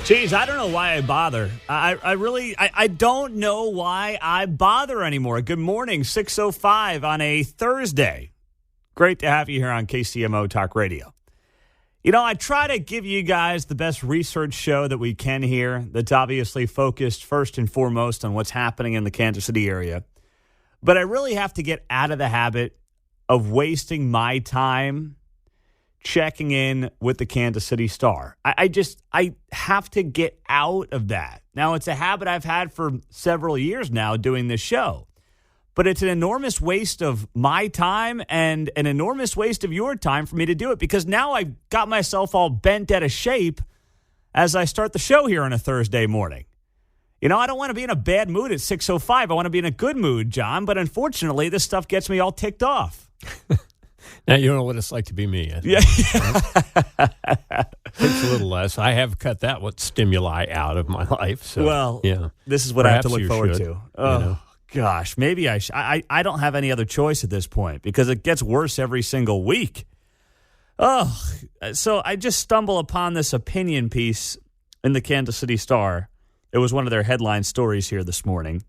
Geez, I don't know why I bother. I don't know why I bother anymore. Good morning, 6:05 on a Thursday. Great to have you here on KCMO Talk Radio. You know, I try to give you guys the best research show that we can here that's obviously focused first and foremost on what's happening in the Kansas City area. But I really have to get out of the habit of wasting my time checking in with the Kansas City Star. I have to get out of that. Now, it's a habit I've had for several years now doing this show. But it's an enormous waste of my time and an enormous waste of your time for me to do it because now I've got myself all bent out of shape as I start the show here on a Thursday morning. You know, I don't want to be in a bad mood at 6:05. I want to be in a good mood, John, but unfortunately, this stuff gets me all ticked off. Now you know what it's like to be me. Yeah. Takes a little less. I have cut that stimuli out of my life. So, well, yeah. This is what Perhaps I have to look forward to. Oh, you know? Gosh, maybe I don't have any other choice at this point because it gets worse every single week. Oh, so I just stumble upon this opinion piece in the Kansas City Star. It was one of their headline stories here this morning.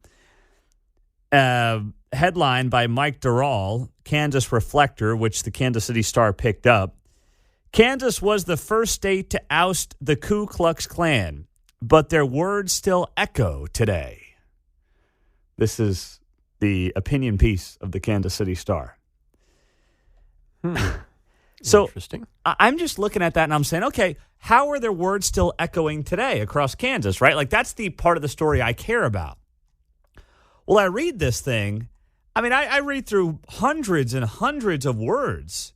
Headline by Mike Durrell, Kansas Reflector, which the Kansas City Star picked up. Kansas was the first state to oust the Ku Klux Klan, but their words still echo today. This is the opinion piece of the Kansas City Star. So interesting. I'm just looking at that and I'm saying, okay, how are their words still echoing today across Kansas, right? Like that's the part of the story I care about. Well, I read this thing. I mean, I read through hundreds and hundreds of words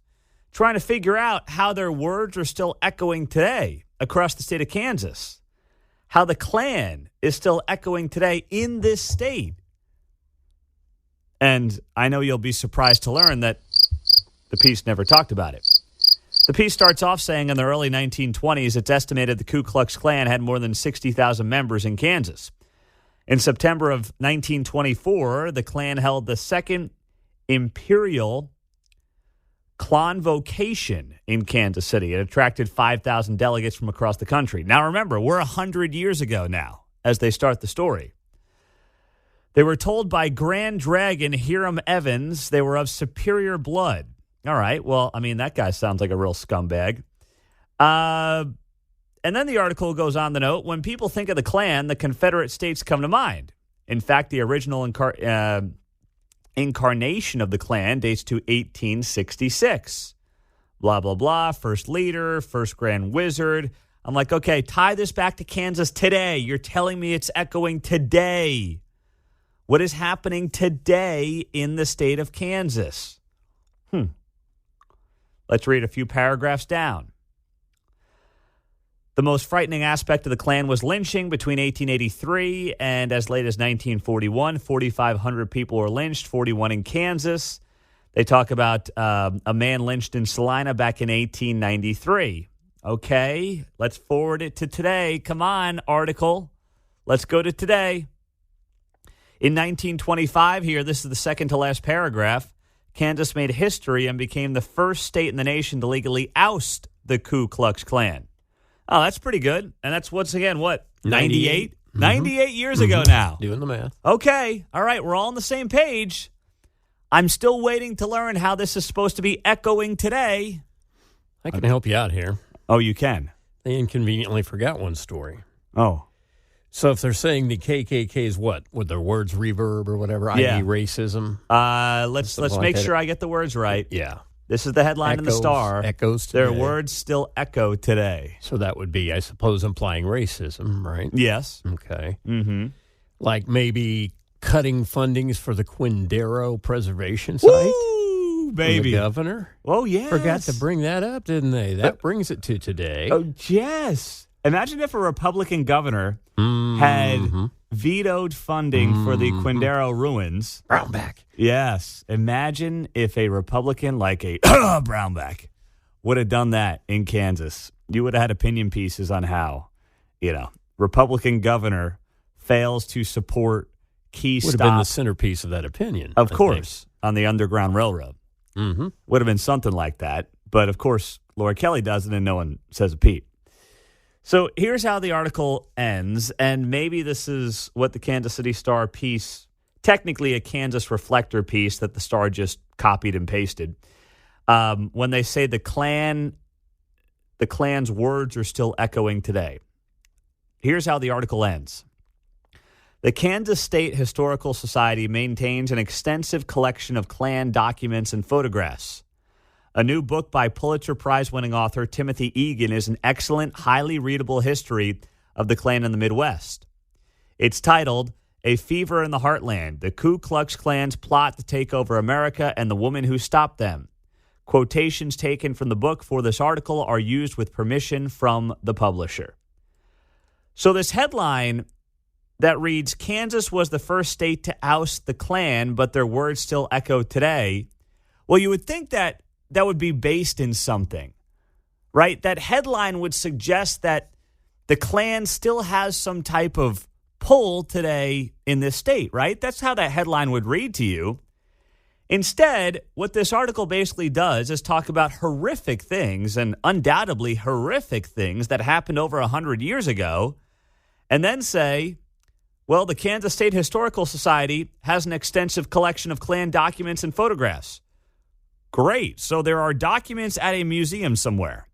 trying to figure out how their words are still echoing today across the state of Kansas, how the Klan is still echoing today in this state. And I know you'll be surprised to learn that the piece never talked about it. The piece starts off saying in the early 1920s, it's estimated the Ku Klux Klan had more than 60,000 members in Kansas. In September of 1924, the Klan held the second Imperial Convocation in Kansas City. It attracted 5,000 delegates from across the country. Now remember, we're 100 years ago now as they start the story. They were told by Grand Dragon Hiram Evans they were of superior blood. All right, well, I mean, that guy sounds like a real scumbag. And then the article goes on to note, when people think of the Klan, the Confederate States come to mind. In fact, the original incarnation of the Klan dates to 1866. Blah, blah, blah, first leader, first grand wizard. I'm like, okay, tie this back to Kansas today. You're telling me it's echoing today. What is happening today in the state of Kansas? Let's read a few paragraphs down. The most frightening aspect of the Klan was lynching between 1883 and as late as 1941. 4,500 people were lynched, 41 in Kansas. They talk about a man lynched in Salina back in 1893. Okay, let's forward it to today. Come on, article. Let's go to today. In 1925 here, this is the second to last paragraph, Kansas made history and became the first state in the nation to legally oust the Ku Klux Klan. Oh, that's pretty good. And that's, once again, what? 98? Mm-hmm. 98 years ago now. Doing the math. Okay. All right. We're all on the same page. I'm still waiting to learn how this is supposed to be echoing today. I can help you out here. Oh, you can? They inconveniently forgot one story. Oh. So if they're saying the KKK is what? Would their words reverb or whatever, yeah. i.e. racism? Let's make sure I get the words right. Yeah. This is the headline in the Star. Echoes today. Their words still echo today. So that would be, I suppose, implying racism, right? Yes. Okay. Mm-hmm. Like maybe cutting fundings for the Quindaro Preservation Site? Woo, baby. The governor? Oh, yes. Forgot to bring that up, didn't they? That brings it to today. Oh, yes. Imagine if a Republican governor had vetoed funding for the Quindaro ruins. Brownback. Yes. Imagine if a Republican like a Brownback would have done that in Kansas. You would have had opinion pieces on how, Republican governor fails to support key stops. Would have been the centerpiece of that opinion. Of course, on the Underground Railroad. Mm-hmm. Would have been something like that. But, of course, Laura Kelly does it and no one says a peep. So here's how the article ends, and maybe this is what the Kansas City Star piece, technically a Kansas Reflector piece that the Star just copied and pasted. When they say the Klan's words are still echoing today. Here's how the article ends. The Kansas State Historical Society maintains an extensive collection of Klan documents and photographs. A new book by Pulitzer Prize-winning author Timothy Egan is an excellent, highly readable history of the Klan in the Midwest. It's titled, A Fever in the Heartland, The Ku Klux Klan's Plot to Take Over America and the Woman Who Stopped Them. Quotations taken from the book for this article are used with permission from the publisher. So this headline that reads, Kansas was the first state to oust the Klan, but their words still echo today. Well, you would think that would be based in something, right? That headline would suggest that the Klan still has some type of pull today in this state, right? That's how that headline would read to you. Instead, what this article basically does is talk about horrific things, and undoubtedly horrific things that happened over 100 years ago, and then say, well, the Kansas State Historical Society has an extensive collection of Klan documents and photographs. Great. So there are documents at a museum somewhere.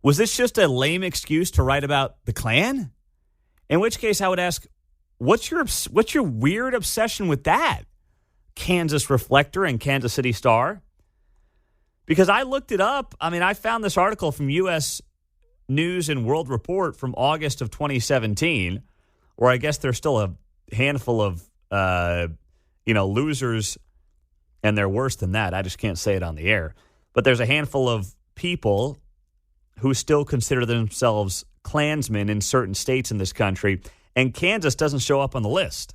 Was this just a lame excuse to write about the Klan? In which case I would ask, what's your weird obsession with that? Kansas Reflector and Kansas City Star? Because I looked it up. I mean, I found this article from U.S. News and World Report from August of 2017, where I guess there's still a handful of, losers. And they're worse than that. I just can't say it on the air. But there's a handful of people who still consider themselves Klansmen in certain states in this country. And Kansas doesn't show up on the list.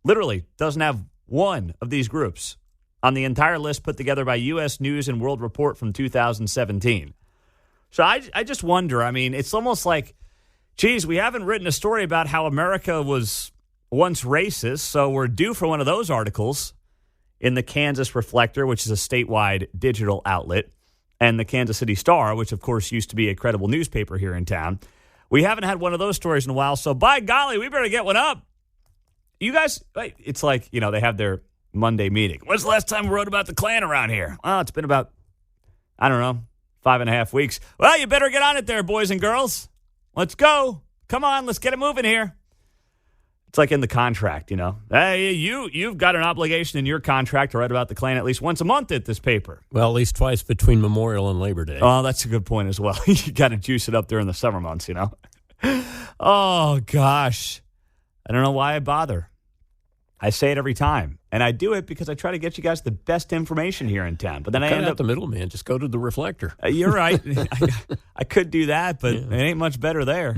Literally doesn't have one of these groups on the entire list put together by U.S. News and World Report from 2017. So I just wonder, I mean, it's almost like, geez, we haven't written a story about how America was once racist, so we're due for one of those articles in the Kansas Reflector, which is a statewide digital outlet, and the Kansas City Star, which, of course, used to be a credible newspaper here in town. We haven't had one of those stories in a while, so by golly, we better get one up. You guys, it's like, they have their Monday meeting. When's the last time we wrote about the Klan around here? Well, it's been about, 5.5 weeks. Well, you better get on it there, boys and girls. Let's go. Come on, let's get it moving here. It's like in the contract, Hey, you've got an obligation in your contract to write about the Klan at least once a month at this paper. Well, at least twice between Memorial and Labor Day. Oh, that's a good point as well. You got to juice it up during the summer months, Oh, gosh. I don't know why I bother. I say it every time, and I do it because I try to get you guys the best information here in town. But then I end up the middleman. Just go to the Reflector. You're right. I could do that, but it ain't much better there.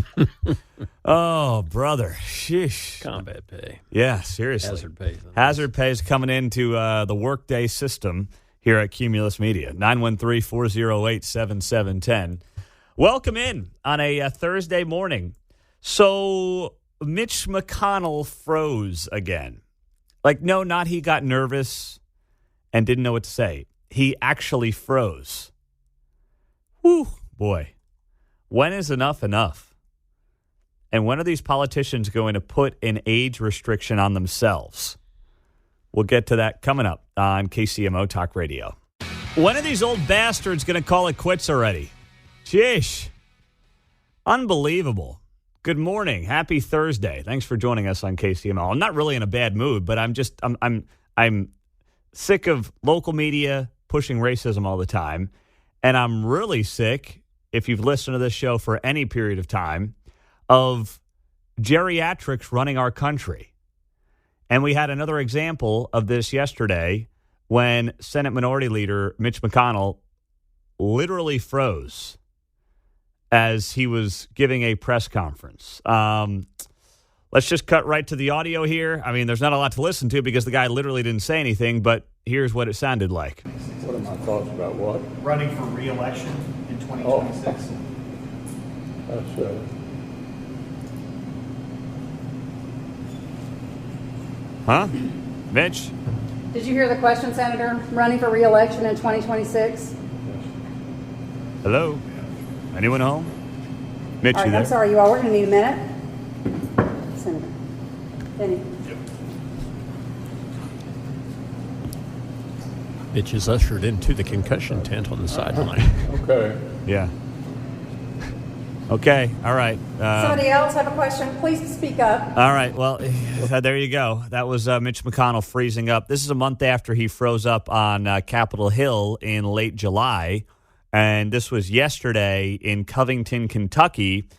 Oh, brother. Sheesh. Combat pay. Yeah, seriously. Hazard pay. Hazard pay is coming into the workday system here at Cumulus Media. 913-408-7710. Welcome in on a Thursday morning. So Mitch McConnell froze again. No, not he got nervous and didn't know what to say. He actually froze. Whew, boy. When is enough enough? And when are these politicians going to put an age restriction on themselves? We'll get to that coming up on KCMO Talk Radio. When are these old bastards going to call it quits already? Sheesh. Unbelievable. Good morning. Happy Thursday. Thanks for joining us on KCML. I'm not really in a bad mood, but I'm sick of local media pushing racism all the time. And I'm really sick, if you've listened to this show for any period of time, of geriatrics running our country. And we had another example of this yesterday when Senate Minority Leader Mitch McConnell literally froze as he was giving a press conference. Let's just cut right to the audio here. I mean, there's not a lot to listen to because the guy literally didn't say anything, but here's what it sounded like. What are my thoughts about what? Running for re-election in 2026. That's Huh? Mitch? Did you hear the question, Senator? Running for re-election in 2026? Hello? Anyone home? Mitch, All you right, I'm there? sorry, you all. We're going to need a minute. Senator. Benny. Mitch is ushered into the concussion tent on the sideline. Okay. Yeah. Okay. All right. Somebody else have a question? Please speak up. All right. Well, there you go. That was Mitch McConnell freezing up. This is a month after he froze up on Capitol Hill in late July. And this was yesterday in Covington, Kentucky,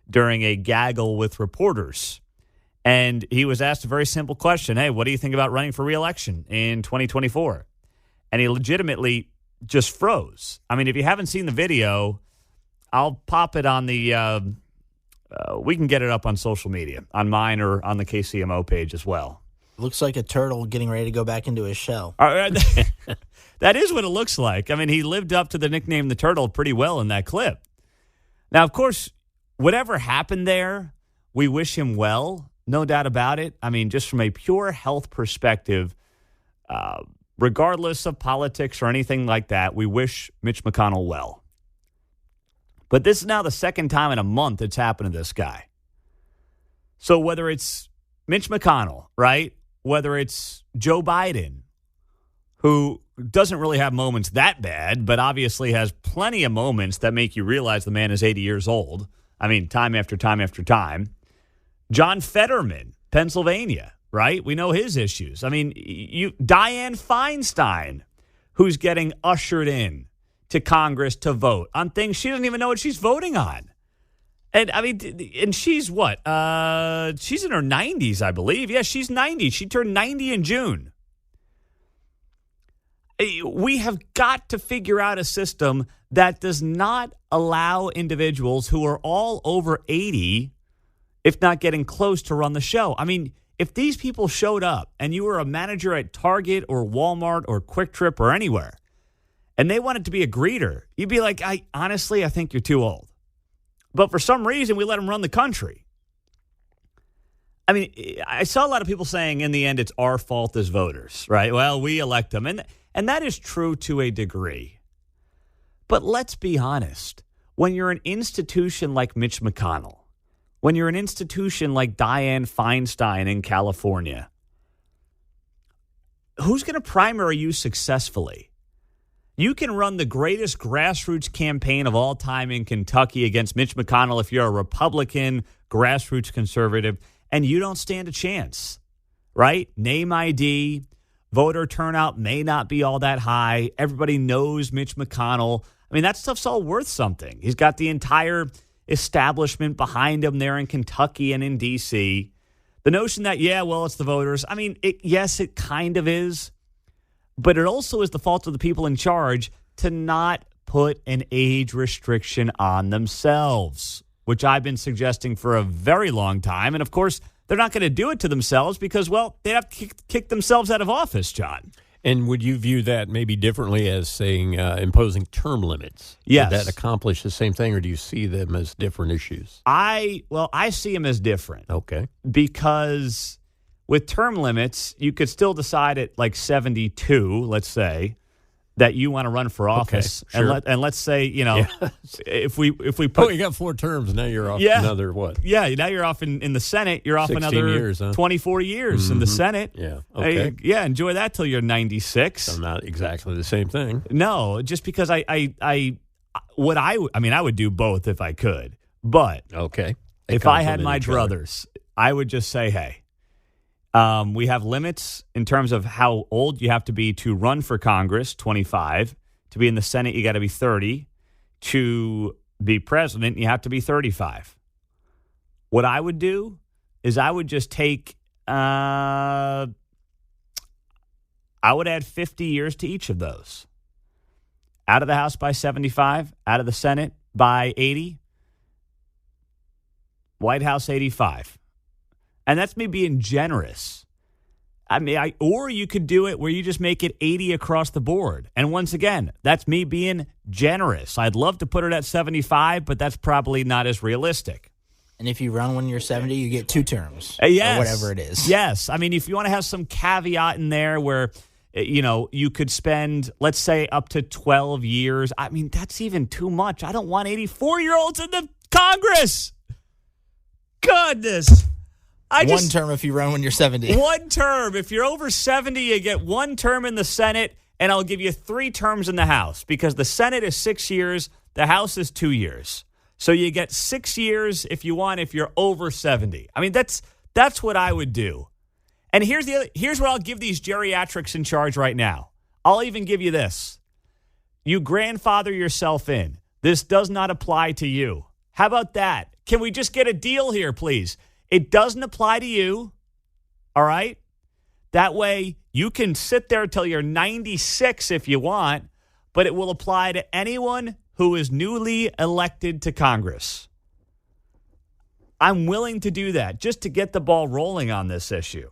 during a gaggle with reporters. And he was asked a very simple question. Hey, what do you think about running for re-election in 2024? And he legitimately just froze. I mean, if you haven't seen the video, I'll pop it on the we can get it up on social media, on mine or on the KCMO page as well. Looks like a turtle getting ready to go back into his shell. That is what it looks like. I mean, he lived up to the nickname the Turtle pretty well in that clip. Now, of course, whatever happened there, we wish him well, no doubt about it. I mean, just from a pure health perspective, regardless of politics or anything like that, we wish Mitch McConnell well. But this is now the second time in a month it's happened to this guy. So whether it's Mitch McConnell, right? Whether it's Joe Biden, who doesn't really have moments that bad, but obviously has plenty of moments that make you realize the man is 80 years old. I mean, time after time after time. John Fetterman, Pennsylvania, right? We know his issues. I mean, Dianne Feinstein, who's getting ushered in to Congress to vote on things she doesn't even know what she's voting on. And I mean, and she's what? She's in her 90s, I believe. Yeah, she's 90. She turned 90 in June. We have got to figure out a system that does not allow individuals who are all over 80, if not getting close, to run the show. I mean, if these people showed up and you were a manager at Target or Walmart or Quick Trip or anywhere, and they wanted to be a greeter, you'd be like, I think you're too old. But for some reason, we let them run the country. I mean, I saw a lot of people saying in the end, it's our fault as voters, right? Well, we elect them. And that is true to a degree. But let's be honest. When you're an institution like Mitch McConnell, when you're an institution like Dianne Feinstein in California, who's going to primary you successfully? You can run the greatest grassroots campaign of all time in Kentucky against Mitch McConnell if you're a Republican, grassroots conservative, and you don't stand a chance, right? Name ID, voter turnout may not be all that high. Everybody knows Mitch McConnell. I mean, that stuff's all worth something. He's got the entire establishment behind him there in Kentucky and in D.C. The notion that, it's the voters. I mean, yes, it kind of is. But it also is the fault of the people in charge to not put an age restriction on themselves, which I've been suggesting for a very long time. And, of course, they're not going to do it to themselves because, they have to kick themselves out of office, John. And would you view that maybe differently as saying imposing term limits? Yes. Would that accomplish the same thing, or do you see them as different issues? I see them as different. Okay. Because with term limits, you could still decide at like 72, let's say, that you want to run for office. Okay, sure. And let's say, if we put... Oh, you got 4 terms. Now you're off another what? Yeah, now you're off in the Senate. You're off 16 another years, huh? 24 years in the Senate. Yeah, okay. Enjoy that till you're 96. So not exactly the same thing. No, just because I would do both if I could. But okay, if I had my druthers, I would just say, hey, we have limits in terms of how old you have to be to run for Congress, 25. To be in the Senate, you got to be 30. To be president, you have to be 35. What I would do is I would just take, I would add 50 years to each of those. Out of the House by 75, out of the Senate by 80, White House 85. And that's me being generous. I mean, or you could do it where you just make it 80 across the board. And once again, that's me being generous. I'd love to put it at 75, but that's probably not as realistic. And if you run when you're 70, you get 2 terms. Yes. Or whatever it is. Yes. I mean, if you want to have some caveat in there where, you could spend, let's say, up to 12 years. I mean, that's even too much. I don't want 84-year-olds in the Congress. Goodness. One term if you run when you're 70. One term. If you're over 70, you get one term in the Senate, and I'll give you 3 terms in the House because the Senate is 6 years, the House is 2 years. So you get 6 years if you want, if you're over 70. I mean, that's what I would do. And here's what I'll give these geriatrics in charge right now. I'll even give you this. You grandfather yourself in. This does not apply to you. How about that? Can we just get a deal here, please? It doesn't apply to you, all right? That way, you can sit there till you're 96 if you want, but it will apply to anyone who is newly elected to Congress. I'm willing to do that just to get the ball rolling on this issue.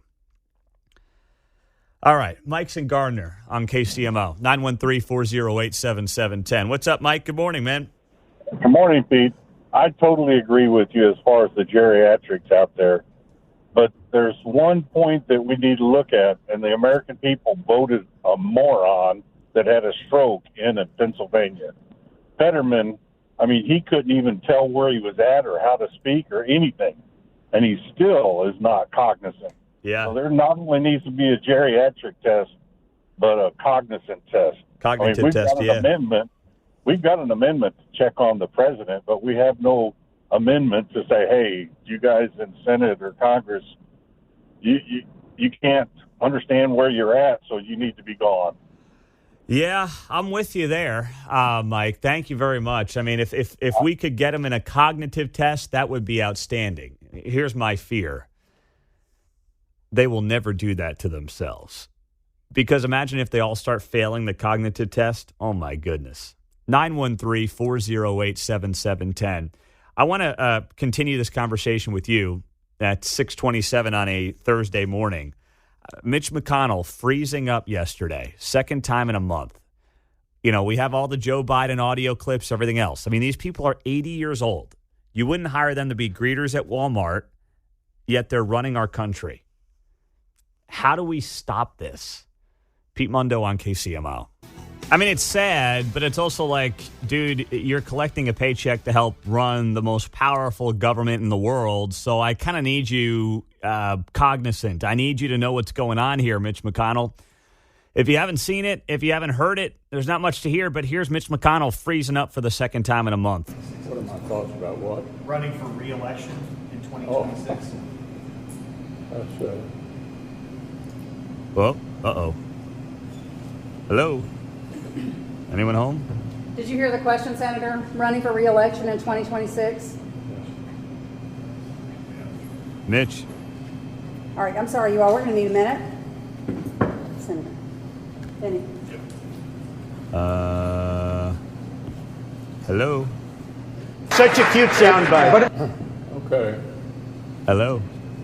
All right, Mike's in Gardner on KCMO, 913-408-7710. What's up, Mike? Good morning, man. Good morning, Pete. I totally agree with you as far as the geriatrics out there. But there's one point that we need to look at, and the American people voted a moron that had a stroke in Pennsylvania. Fetterman, I mean, he couldn't even tell where he was at or how to speak or anything, and he still is not cognizant. Yeah. So there not only needs to be a geriatric test, but a cognizant test. Cognitive test, yeah. We've got an amendment to check on the president, but we have no amendment to say, hey, you guys in Senate or Congress, you can't understand where you're at, so you need to be gone. Yeah, I'm with you there, Mike. Thank you very much. I mean, if we could get them in a cognitive test, that would be outstanding. Here's my fear. They will never do that to themselves. Because imagine if they all start failing the cognitive test. Oh, my goodness. 913-408-7710. I want to continue this conversation with you at 6:27 on a Thursday morning. Mitch McConnell freezing up yesterday, second time in a month. You know, we have all the Joe Biden audio clips, everything else. I mean, these people are 80 years old. You wouldn't hire them to be greeters at Walmart, yet they're running our country. How do we stop this? Pete Mundo on KCMO. I mean, it's sad, but it's also like, dude, you're collecting a paycheck to help run the most powerful government in the world, so I kind of need you cognizant. I need you to know what's going on here, Mitch McConnell. If you haven't seen it, if you haven't heard it, there's not much to hear, but here's Mitch McConnell freezing up for the second time in a month. What are my thoughts about what? Running for re-election in 2026. That's Well, uh-oh. Hello? Anyone home? Did you hear the question, Senator? Running for re-election in 2026? Mitch? All right, I'm sorry, you all. We're going to need a minute. Senator. Benny. Hello? Such a cute soundbite. okay. Hello?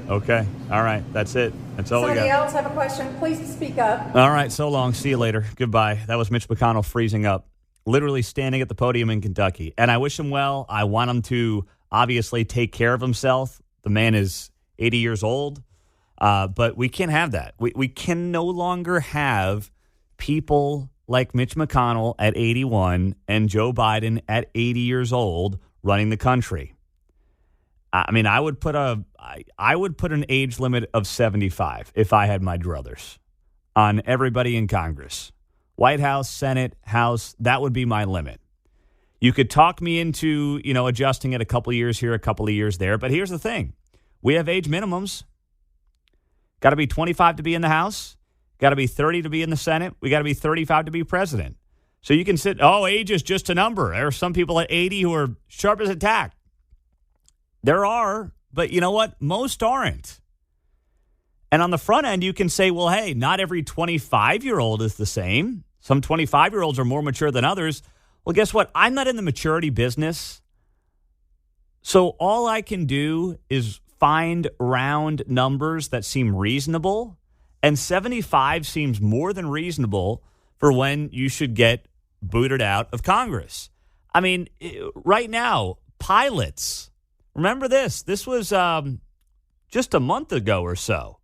Okay. All right. That's it. That's all we Somebody got. else have a question? Please speak up. All right. So long. See you later. Goodbye. That was Mitch McConnell freezing up, literally standing at the podium in Kentucky. And I wish him well. I want him to obviously take care of himself. The man is 80 years old. But we can't have that. We can no longer have people like Mitch McConnell at 81 and Joe Biden at 80 years old running the country. I mean, I would put an age limit of 75 if I had my druthers on everybody in Congress. White House, Senate, House, that would be my limit. You could talk me into, adjusting it a couple of years here, a couple of years there. But here's the thing. We have age minimums. Got to be 25 to be in the House. Got to be 30 to be in the Senate. We got to be 35 to be president. So you can age is just a number. There are some people at 80 who are sharp as a tack. There are, but you know what? Most aren't. And on the front end, you can say, well, hey, not every 25-year-old is the same. Some 25-year-olds are more mature than others. Well, guess what? I'm not in the maturity business. So all I can do is find round numbers that seem reasonable. And 75 seems more than reasonable for when you should get booted out of Congress. I mean, right now, pilots. Remember this. This was just a month ago or so.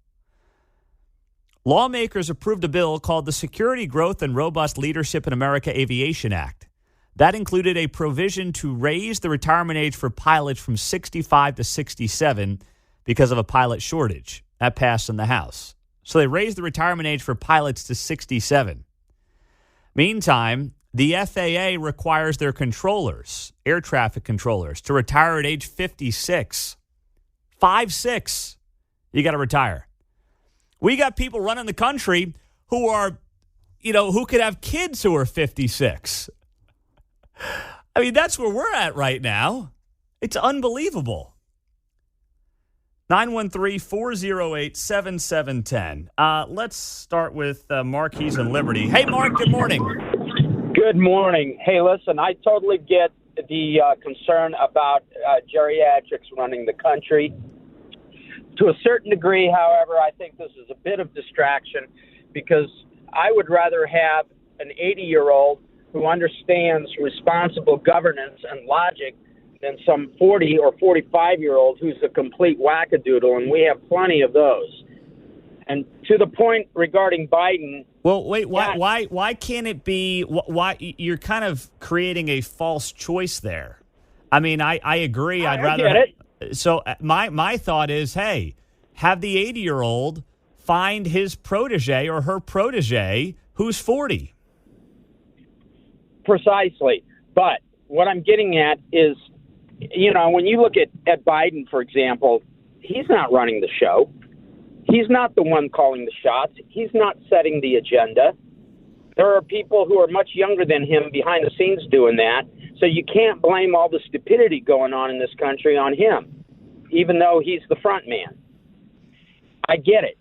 Lawmakers approved a bill called the Security, Growth, and Robust Leadership in America Aviation Act. That included a provision to raise the retirement age for pilots from 65 to 67 because of a pilot shortage. That passed in the House. So they raised the retirement age for pilots to 67. Meantime, the FAA requires their controllers, air traffic controllers, to retire at age 56. 5'6", you got to retire. We got people running the country who are, who could have kids who are 56. I mean, that's where we're at right now. It's unbelievable. 913-408-7710. Let's start with Mark. He's in Liberty. Hey, Mark, good morning. Good morning. Hey, listen, I totally get the concern about geriatrics running the country. To a certain degree, however, I think this is a bit of distraction because I would rather have an 80-year-old who understands responsible governance and logic than some 40 or 45-year-old who's a complete wackadoodle, and we have plenty of those. And to the point regarding Biden. Well, wait, why can't it be? Why you're kind of creating a false choice there? I mean, I agree. I'd rather. Get it. So my thought is, hey, have the 80-year-old find his protege or her protege who's 40. Precisely. But what I'm getting at is, when you look at Biden, for example, he's not running the show. He's not the one calling the shots. He's not setting the agenda. There are people who are much younger than him behind the scenes doing that. So you can't blame all the stupidity going on in this country on him, even though he's the front man. I get it.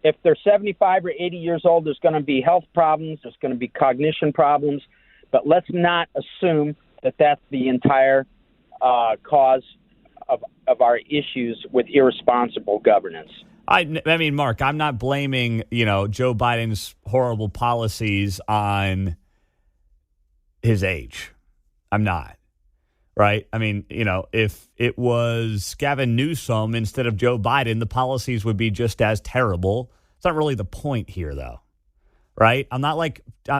If they're 75 or 80 years old, there's going to be health problems. There's going to be cognition problems. But let's not assume that that's the entire cause of our issues with irresponsible governance. I mean, Mark, I'm not blaming, Joe Biden's horrible policies on his age. I'm not. Right? I mean, if it was Gavin Newsom instead of Joe Biden, the policies would be just as terrible. It's not really the point here, though. Right? I'm not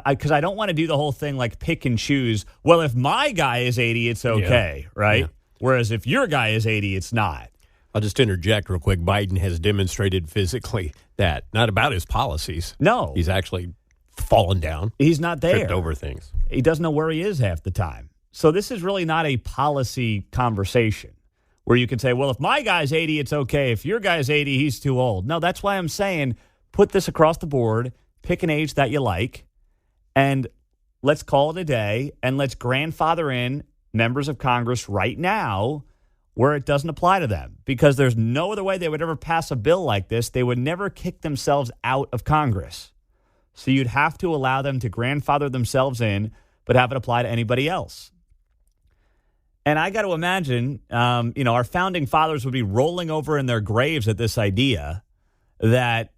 because I don't want to do the whole thing like pick and choose. Well, if my guy is 80, it's okay. Yeah. Right? Yeah. Whereas if your guy is 80, it's not. I'll just interject real quick. Biden has demonstrated physically that, not about his policies. No. He's actually fallen down. He's not there. Tripped over things. He doesn't know where he is half the time. So this is really not a policy conversation where you can say, well, if my guy's 80, it's okay. If your guy's 80, he's too old. No, that's why I'm saying put this across the board, pick an age that you like, and let's call it a day, and let's grandfather in members of Congress right now where it doesn't apply to them, because there's no other way they would ever pass a bill like this. They would never kick themselves out of Congress. So you'd have to allow them to grandfather themselves in, but have it apply to anybody else. And I got to imagine, our founding fathers would be rolling over in their graves at this idea that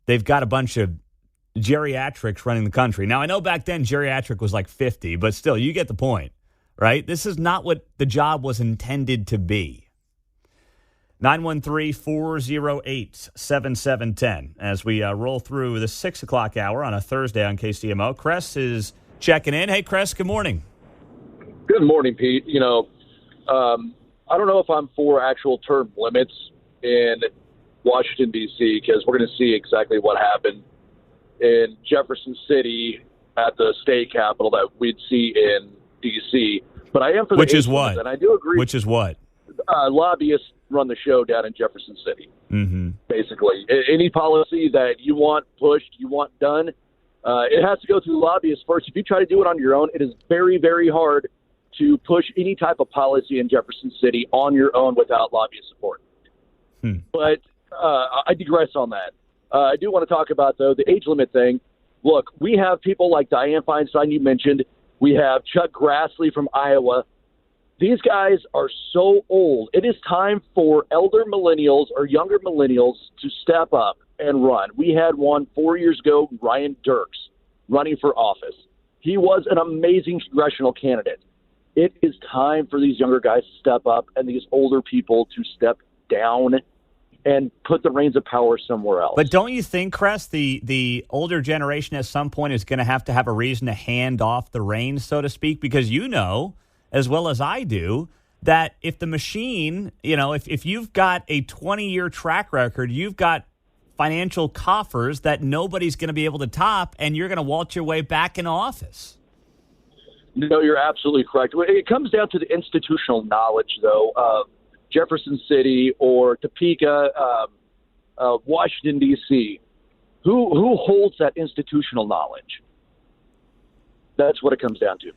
they've got a bunch of geriatrics running the country. Now, I know back then geriatric was like 50, but still, you get the point. Right? This is not what the job was intended to be. 913-408-7710. As we roll through the 6 o'clock hour on a Thursday on KCMO, Cress is checking in. Hey, Cress, good morning. Good morning, Pete. I don't know if I'm for actual term limits in Washington, D.C., because we're going to see exactly what happened in Jefferson City at the state capitol that we'd see in D.C., but I am for the Which is what? And I do agree. Which is what? Lobbyists run the show down in Jefferson City, basically. Any policy that you want pushed, you want done, it has to go through lobbyists first. If you try to do it on your own, it is very, very hard to push any type of policy in Jefferson City on your own without lobbyist support. But I digress on that. I do want to talk about, though, the age limit thing. Look, we have people like Dianne Feinstein you mentioned. We have Chuck Grassley from Iowa. These guys are so old. It is time for elder millennials or younger millennials to step up and run. We had one 4 years ago, Ryan Dirks, running for office. He was an amazing congressional candidate. It is time for these younger guys to step up and these older people to step down and put the reins of power somewhere else. But don't you think, Cress, the older generation at some point is going to have a reason to hand off the reins, so to speak? Because you know, as well as I do, that if the machine, if you've got a 20-year track record, you've got financial coffers that nobody's going to be able to top, and you're going to waltz your way back in office. No, you're absolutely correct. It comes down to the institutional knowledge, though, of Jefferson City or Topeka, Washington, D.C. Who holds that institutional knowledge? That's what it comes down to.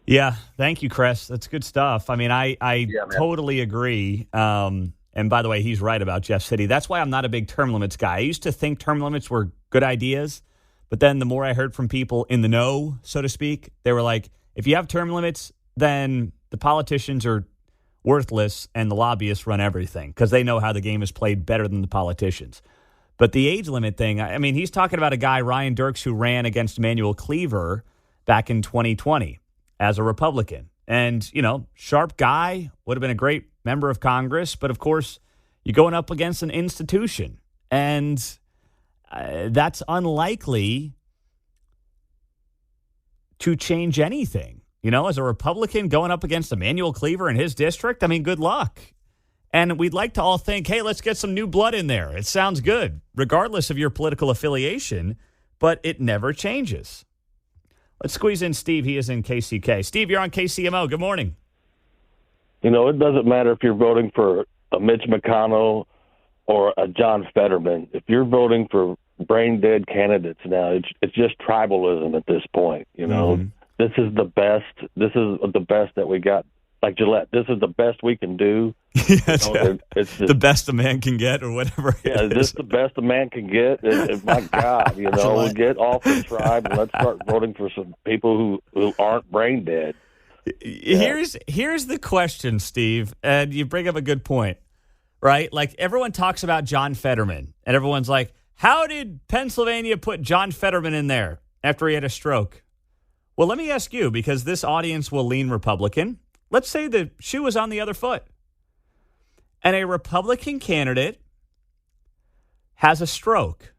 Yeah, thank you, Chris. That's good stuff. I mean, I totally agree. And by the way, he's right about Jeff City. That's why I'm not a big term limits guy. I used to think term limits were good ideas, but then the more I heard from people in the know, so to speak, they were like, if you have term limits, then the politicians are worthless and the lobbyists run everything because they know how the game is played better than the politicians. But the age limit thing, I mean, he's talking about a guy, Ryan Dirks, who ran against Emanuel Cleaver back in 2020 as a Republican. And, sharp guy, would have been a great member of Congress. But, of course, you're going up against an institution. And that's unlikely to change anything. As a Republican going up against Emanuel Cleaver in his district, I mean, good luck. And we'd like to all think, hey, let's get some new blood in there. It sounds good, regardless of your political affiliation, but it never changes. Let's squeeze in Steve. He is in KCK. Steve, you're on KCMO. Good morning. It doesn't matter if you're voting for a Mitch McConnell or a John Fetterman. If you're voting for brain-dead candidates now, it's just tribalism at this point, Mm-hmm. This is the best. This is the best that we got. Like Gillette, this is the best we can do. Yes, it's the best a man can get, or whatever. Yeah, this is the best a man can get. My God, we get off the tribe and let's start voting for some people who aren't brain dead. Yeah. Here's the question, Steve, and you bring up a good point, right? Like everyone talks about John Fetterman, and everyone's like, "How did Pennsylvania put John Fetterman in there after he had a stroke?" Well, let me ask you, because this audience will lean Republican. Let's say the shoe was on the other foot, and a Republican candidate has a stroke,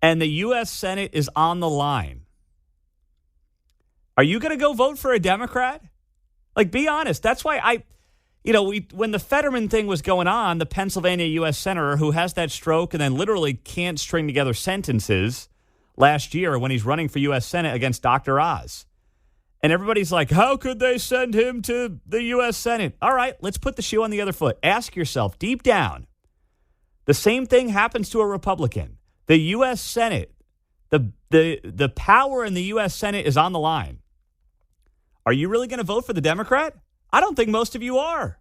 and the U.S. Senate is on the line. Are you going to go vote for a Democrat? Like, be honest. That's why when the Fetterman thing was going on, the Pennsylvania U.S. Senator who has that stroke and then literally can't string together sentences last year when he's running for U.S. Senate against Dr. Oz. And everybody's like, how could they send him to the U.S. Senate? All right, let's put the shoe on the other foot. Ask yourself deep down, the same thing happens to a Republican. The U.S. Senate, the power in the U.S. Senate is on the line. Are you really going to vote for the Democrat? I don't think most of you are.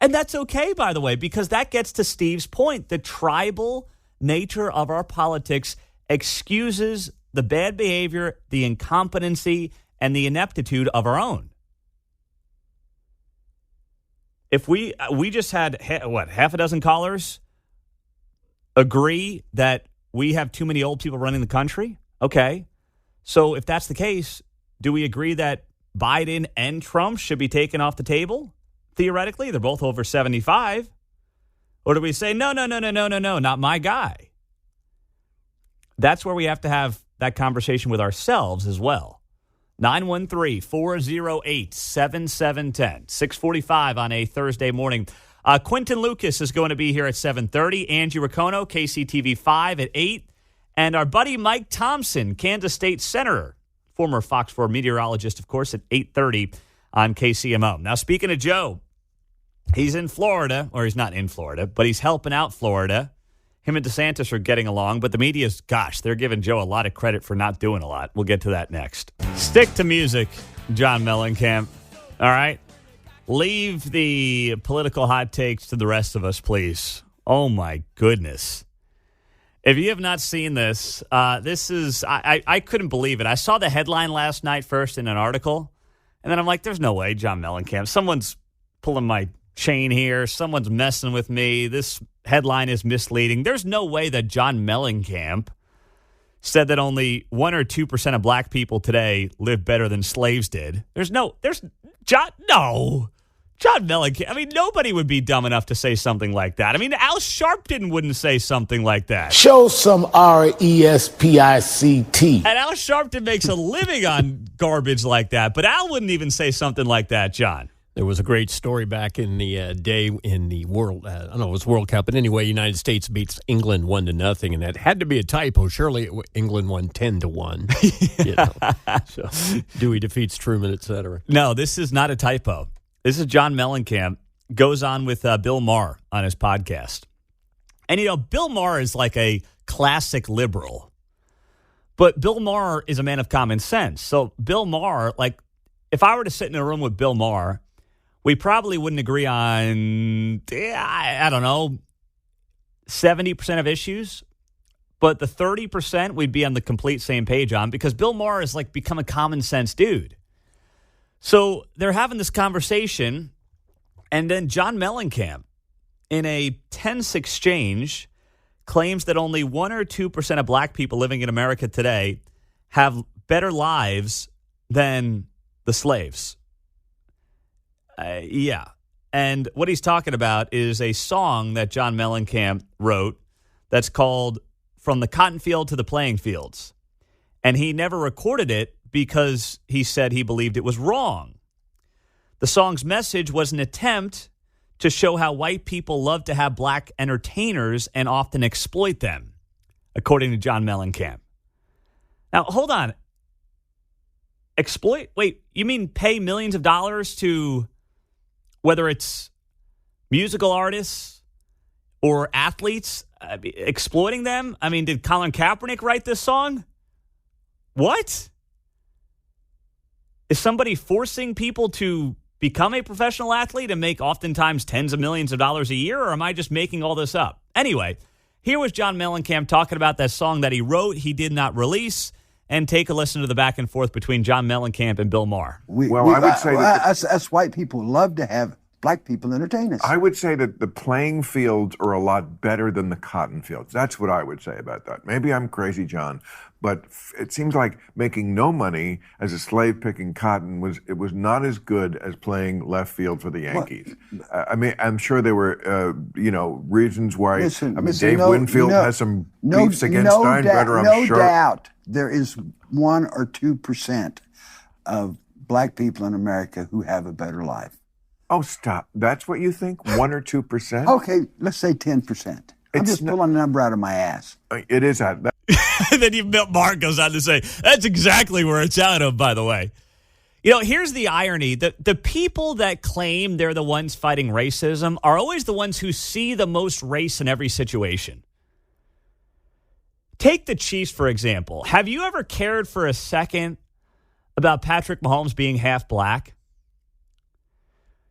And that's okay, by the way, because that gets to Steve's point. The tribal nature of our politics excuses the bad behavior, the incompetency, and the ineptitude of our own. If we just had, half a dozen callers agree that we have too many old people running the country? Okay. So if that's the case, do we agree that Biden and Trump should be taken off the table? Theoretically, they're both over 75. Or do we say, no, not my guy? That's where we have to have that conversation with ourselves as well. 913-408-7710. 645 on a Thursday morning. Quentin Lucas is going to be here at 7:30. Angie Racono, KCTV 5 at 8. And our buddy Mike Thompson, Kansas State Senator, former Fox 4 meteorologist, of course, at 8:30 on KCMO. Now, speaking of Joe, he's in Florida, or he's not in Florida, but he's helping out Florida. Him and DeSantis are getting along, but the media's, they're giving Joe a lot of credit for not doing a lot. We'll get to that next. Stick to music, John Mellencamp. All right? Leave the political hot takes to the rest of us, please. Oh, my goodness. If you have not seen this, this is, I couldn't believe it. I saw the headline last night first in an article, and then I'm like, there's no way, John Mellencamp. Someone's pulling my chain here. Someone's messing with me. This headline is misleading. There's no way that John Mellencamp said that only 1 or 2% of black people today live better than slaves did. John John Mellencamp, I mean, nobody would be dumb enough to say something like that. I mean, Al Sharpton wouldn't say something like that. Show some RESPICT. And Al Sharpton makes a living on garbage like that, but Al wouldn't even say something like that, John. There was a great story back in the day in the World, I don't know, it was World Cup, but anyway, United States beats England 1-0, and that had to be a typo. Surely England won 10-1. You know? So Dewey defeats Truman, etc. No, this is not a typo. This is John Mellencamp, goes on with Bill Maher on his podcast. And, you know, Bill Maher is like a classic liberal. But Bill Maher is a man of common sense. So Bill Maher, like, if I were to sit in a room with Bill Maher, we probably wouldn't agree on, I don't know, 70% of issues. But the 30% we'd be on the complete same page on, because Bill Maher has, like, become a common sense dude. So they're having this conversation, and then John Mellencamp, in a tense exchange, claims that only 1 or 2% of black people living in America today have better lives than the slaves. Yeah. And what he's talking about is a song that John Mellencamp wrote that's called From the Cotton Field to the Playing Fields. And he never recorded it because he said he believed it was wrong. The song's message was an attempt to show how white people love to have black entertainers and often exploit them, according to John Mellencamp. Now, hold on. Exploit? Wait, you mean pay millions of dollars to, whether it's musical artists or athletes, exploiting them? I mean, did Colin Kaepernick write this song? What? Is somebody forcing people to become a professional athlete and make oftentimes tens of millions of dollars a year, or am I just making all this up? Anyway, here was John Mellencamp talking about that song that he wrote, he did not release, and take a listen to the back and forth between John Mellencamp and Bill Maher. I would say that us white people love to have black people entertain us. I would say that the playing fields are a lot better than the cotton fields. That's what I would say about that. Maybe I'm crazy, John, but it seems like making no money as a slave picking cotton was not as good as playing left field for the Yankees. I mean, I'm sure there were reasons why. Dave Winfield has some beefs against Steinbrenner. I'm sure. No doubt, there is 1 or 2% of black people in America who have a better life. Oh, stop! That's what you think? 1 or 2%? Okay, let's say 10%. I'm just pulling a number out of my ass. It is that. And then Mark goes on to say, that's exactly where it's out of, by the way. You know, here's the irony. The people that claim they're the ones fighting racism are always the ones who see the most race in every situation. Take the Chiefs, for example. Have you ever cared for a second about Patrick Mahomes being half black?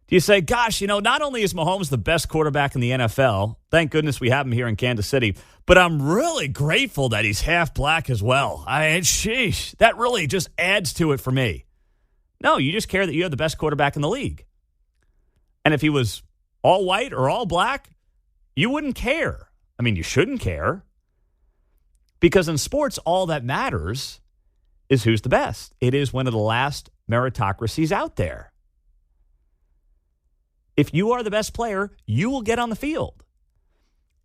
Do you say, gosh, not only is Mahomes the best quarterback in the NFL, thank goodness we have him here in Kansas City, but I'm really grateful that he's half black as well. Sheesh, that really just adds to it for me. No, you just care that you have the best quarterback in the league. And if he was all white or all black, you wouldn't care. I mean, you shouldn't care. Because in sports, all that matters is who's the best. It is one of the last meritocracies out there. If you are the best player, you will get on the field.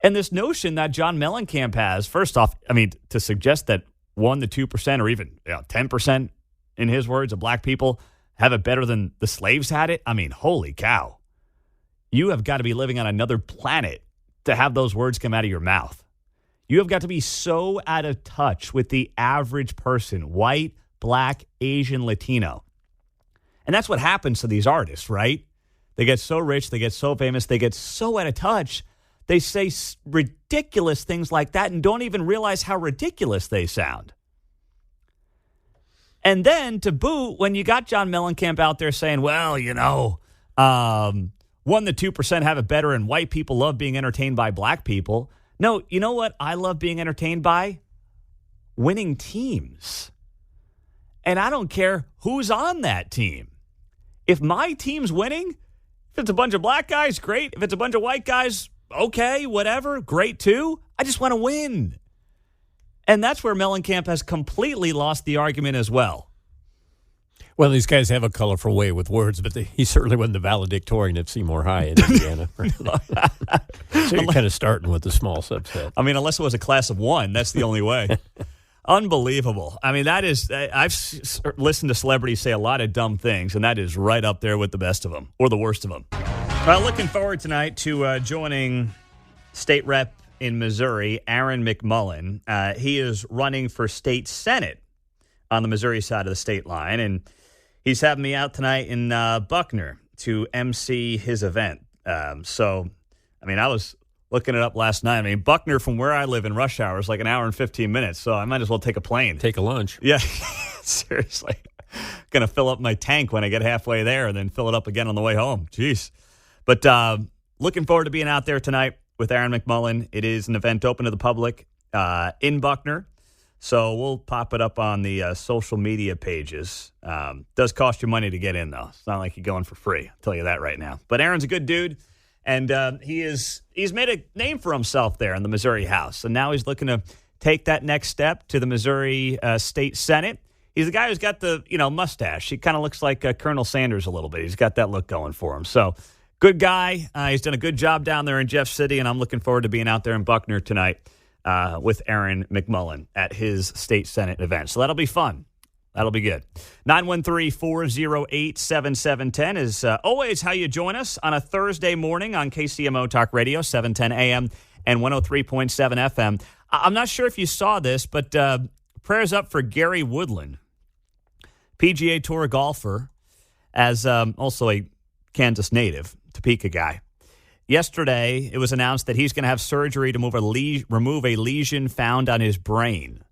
And this notion that John Mellencamp has, first off, I mean, to suggest that 1 to 2% or even 10%, in his words, of black people have it better than the slaves had it, I mean, holy cow. You have got to be living on another planet to have those words come out of your mouth. You have got to be so out of touch with the average person, white, black, Asian, Latino. And that's what happens to these artists, right? They get so rich, they get so famous, they get so out of touch, they say ridiculous things like that and don't even realize how ridiculous they sound. And then to boot, when you got John Mellencamp out there saying, well, 1 to 2% have it better and white people love being entertained by black people. No, you know what I love being entertained by? Winning teams. And I don't care who's on that team. If my team's winning, if it's a bunch of black guys, great. If it's a bunch of white guys, okay, whatever, great too. I just want to win. And that's where Mellencamp has completely lost the argument as well. Well, these guys have a colorful way with words, but he certainly wasn't the valedictorian of Seymour High in Indiana. So you're kind of starting with a small subset. I mean, unless it was a class of one, that's the only way. Unbelievable. I mean, that is, I've listened to celebrities say a lot of dumb things, and that is right up there with the best of them, or the worst of them. Well, looking forward tonight to joining State Rep in Missouri, Aaron McMullen. He is running for state Senate on the Missouri side of the state line, and he's having me out tonight in Buckner to MC his event. So, I mean, I was looking it up last night. I mean, Buckner from where I live in rush hour is like an hour and 15 minutes, so I might as well take a plane. Take a lunch. Yeah, seriously. Going to fill up my tank when I get halfway there and then fill it up again on the way home. Jeez. But looking forward to being out there tonight with Aaron McMullen. It is an event open to the public in Buckner. So we'll pop it up on the social media pages. Does cost you money to get in, though. It's not like you're going for free. I'll tell you that right now. But Aaron's a good dude, and he's made a name for himself there in the Missouri House. And now he's looking to take that next step to the Missouri State Senate. He's the guy who's got the mustache. He kind of looks like Colonel Sanders a little bit. He's got that look going for him. So good guy. He's done a good job down there in Jeff City, and I'm looking forward to being out there in Buckner tonight. With Aaron McMullen at his state Senate event. So that'll be fun. That'll be good. 913-408-7710 is always how you join us on a Thursday morning on KCMO Talk Radio, 710 AM and 103.7 FM. I'm not sure if you saw this, but prayers up for Gary Woodland, PGA Tour golfer, as also a Kansas native, Topeka guy. Yesterday, it was announced that he's going to have surgery to remove a lesion found on his brain.